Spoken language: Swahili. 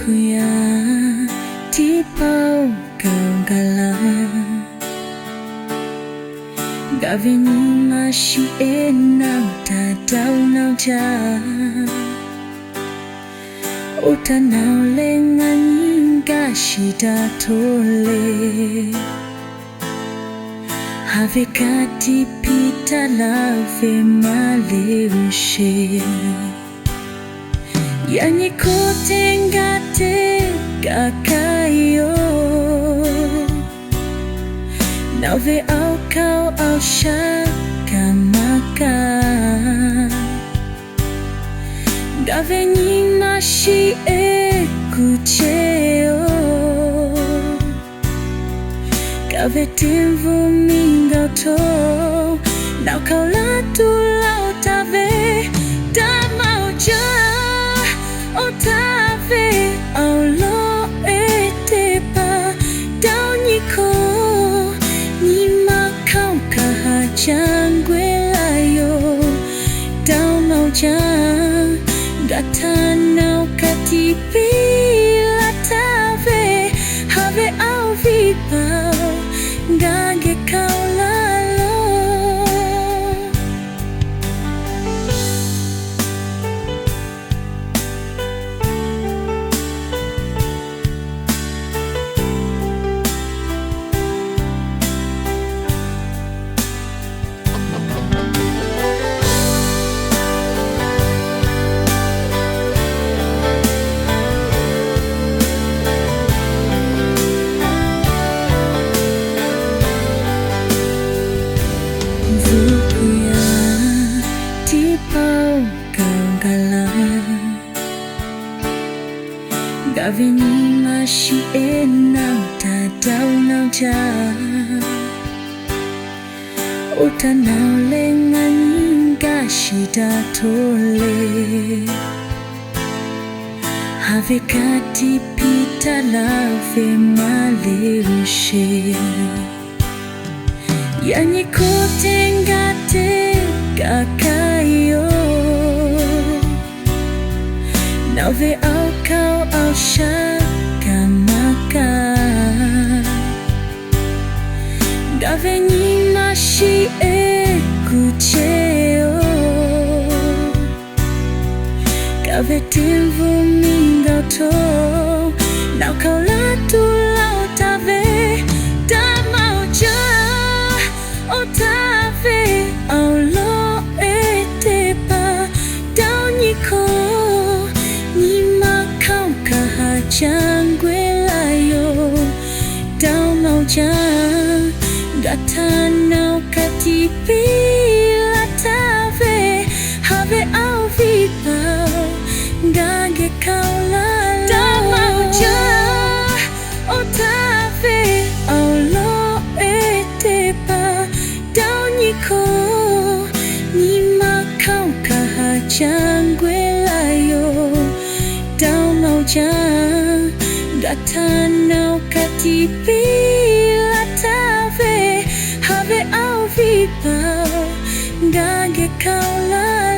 Zukuya tipau kaungala Gaveni mashi enau tatau nau ja Utanau lengan gashida tole Have kati pita lave maleushe Yani kote ngate kakayo Nauve au kau au shaka maka Gave ni mashi e kucheo Gave timvu mingau to Nau kau latu lau tave Damau ja Otave au lo etepa Dau niko Nima kau kahajangwelayo Dau mau jang Gatanau katipi latave Have au vipau Gage kau lalo Zukuya tipau kaungala Gaveni mashi enau tatau nau ja Utanau lengan gashida tole Have kati pita lave maleushe Yani kote ngate kakayo Nauve au kau au shaka maka Gave ni mashi e kucheo Gave timvu mingau to Nau kau latu lau tave Damau ja Otave au lo etepa Dau niko Nima kau kahajangwelayo Dau mau jang Gatanau katipi latave Have au vipau Gage kau lalo Dau mau jang Otave au lo etepa Dau niko Nima kau kahajangwelayo Dau mau jang Gatanau katipi latave Have au vipau Gage kau lalo